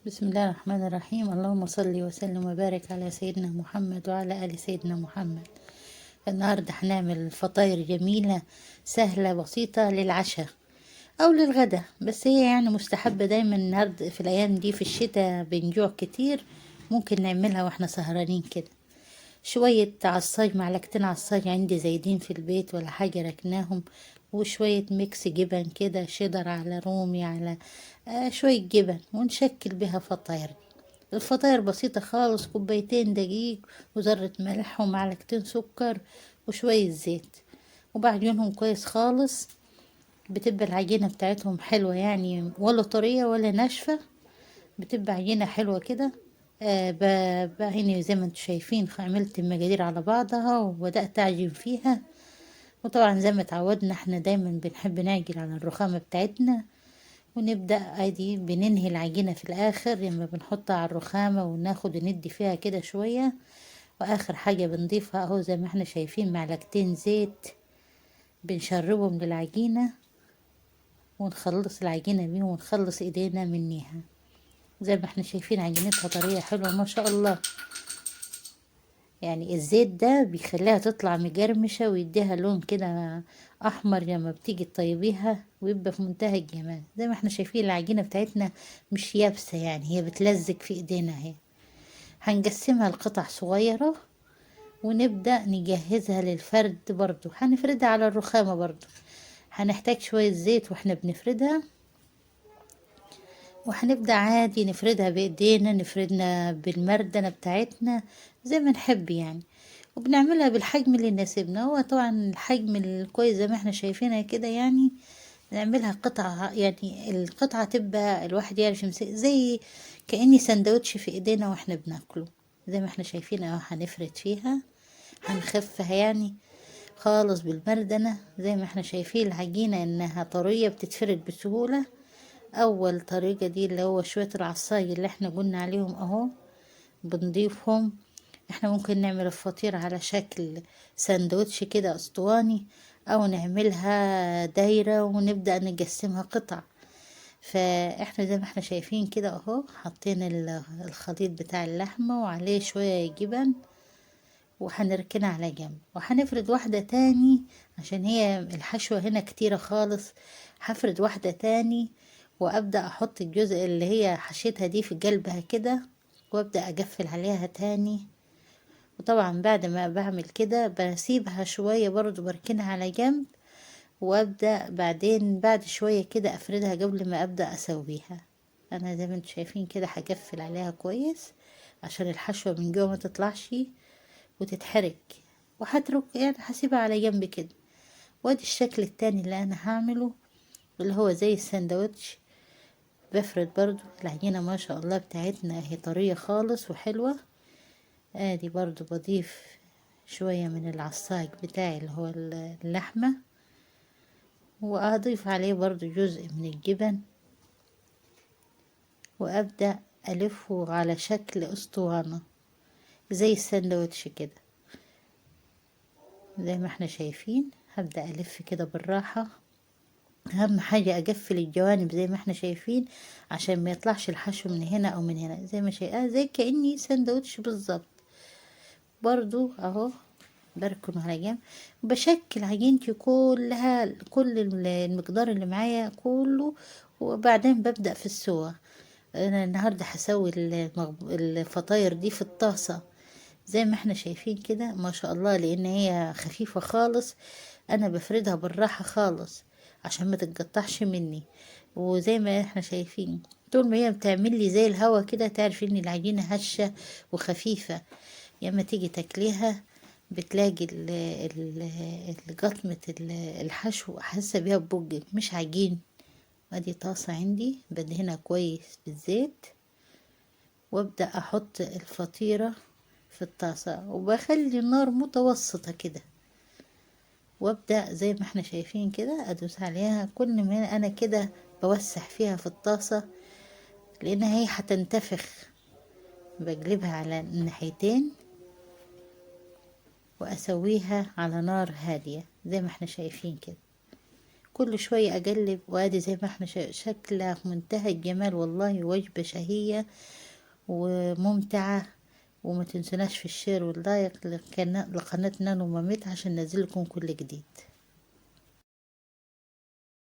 بسم الله الرحمن الرحيم. اللهم صل وسلم وبارك على سيدنا محمد وعلى آل سيدنا محمد. النهاردة هنعمل فطاير جميلة سهلة بسيطة للعشاء أو للغدا، بس هي يعني مستحبة دايما النهاردة في الأيام دي في الشتاء بنجوع كتير، ممكن نعملها واحنا سهرانين كده. شوية عصاج، معلقتين عصاج عندي زايدين في البيت ولا حاجة ركناهم، وشوية ميكس جبن كده، شيدر على رومي على شوية جبن، ونشكل بها فطاير. الفطاير بسيطة خالص، كوبايتين دقيق وذرة ملح ومعلقتين سكر وشوية زيت، وبعجنهم كويس خالص. بتبقى العجينة بتاعتهم حلوة يعني، ولا طرية ولا ناشفة، بتبقى عجينة حلوة كده. هنا زي ما انتوا شايفين عملت المقادير على بعضها وبدأت أعجن فيها. وطبعا زي ما اتعودنا احنا دايما بنحب نعجن على الرخامة بتاعتنا، ونبدأ عادي بننهي العجينة في الآخر لما بنحطها على الرخامة وناخد وندي فيها كده شوية. وآخر حاجة بنضيفها اهو زي ما احنا شايفين معلقتين زيت، بنشربهم للعجينة ونخلص العجينة بيهم ونخلص ايدينا منيها. زي ما احنا شايفين عجينتها طرية حلوة ما شاء الله. يعني الزيت ده بيخليها تطلع مجرمشة ويديها لون كده احمر لما بتيجي تطيبيها، ويبقى في منتهى الجمال. زي ما احنا شايفين العجينة بتاعتنا مش يابسة، يعني هي بتلزق في ايدينا اهي. هنقسمها لقطع صغيرة ونبدأ نجهزها للفرد. برضو هنفردها على الرخامة، برضو هنحتاج شوية زيت واحنا بنفردها، وهنبدأ عادي نفردها بإيدينا، نفردنا بالمردنة بتاعتنا زي ما نحب يعني. وبنعملها بالحجم اللي يناسبنا، هو طبعا الحجم الكويس زي ما احنا شايفينها كده يعني. نعملها قطعة، يعني القطعة تبقى الواحد يعرف يمسك زي كأني سندوتش في ايدينا واحنا بناكله. زي ما احنا شايفين اهو هنفرد فيها، هنخفها يعني خالص بالمردنة. زي ما احنا شايفين العجينة انها طرية بتتفرد بسهولة. اول طريقة دي اللي هو شوية العصاج اللي احنا قلنا عليهم اهو، بنضيفهم. احنا ممكن نعمل الفطيرة على شكل سندوتش كده اسطواني، او نعملها دايرة ونبدأ نقسمها قطع. فاحنا زي ما احنا شايفين كده اهو حاطين الخليط بتاع اللحمة وعليه شوية جبن، وهنركنها على جنب. وهنفرد واحدة تاني عشان هي الحشوة هنا كتيرة خالص. هفرد واحدة تاني وابدأ احط الجزء اللي هي حشيتها دي في قلبها كده، وابدأ اقفل عليها تاني. وطبعا بعد ما بعمل كده بسيبها شوية برضو بركنها على جنب، وابدأ بعدين بعد شوية كده افردها قبل ما ابدأ اسويها. انا زي ما انتم شايفين كده هقفل عليها كويس عشان الحشوة من جوه ما تطلعش وتتحرك. وهترك يعني هسيبها على جنب كده. وادي الشكل التاني اللي انا هعمله اللي هو زي الساندوتش. بفرد برضو العجينة ما شاء الله بتاعتنا هي طرية خالص وحلوة. ادي برضو بضيف شوية من العصاج بتاعي اللي هو اللحمة، واضيف عليه برضو جزء من الجبن، وابدأ الفه على شكل اسطوانة زي الساندوتش كده. زي ما احنا شايفين هبدأ الف كده بالراحة. اهم حاجة اقفل الجوانب زي ما احنا شايفين عشان ما يطلعش الحشو من هنا او من هنا. زي ما شايف زي كأني ساندوتش بالظبط. برضو اهو بركن على جنب، بشكل عجينتي كلها كل المقدار اللي معايا كله. وبعدين ببدأ في السوا. انا النهاردة هسوي الفطاير دي في الطاسة زي ما احنا شايفين كده ما شاء الله، لان هي خفيفة خالص. انا بفردها بالراحة خالص عشان ما تتقطعش مني. وزي ما احنا شايفين طول ما هي بتعمل لي زي الهوا كده تعرف ان العجينة هشة وخفيفة. يا اما تيجي تاكليها بتلاقي قطمة الحشو حاسة بيها ببقك مش عجين. ادي طاسة عندي بدهنها كويس بالزيت، وابدأ احط الفطيرة في الطاسة وبخلي النار متوسطة كده. وابدأ زي ما احنا شايفين كده ادوس عليها كل ما انا كده بوسح فيها في الطاسة، لان هي هتنتفخ. بقلبها على الناحيتين واسويها على نار هادية زي ما احنا شايفين كده. كل شوية اقلب، وادي زي ما احنا شكلها في منتهى الجمال والله، وجبة شهية وممتعة. وما تنسوناش في الشير واللايك لقناة نانو ماميت عشان ننزل لكم كل جديد.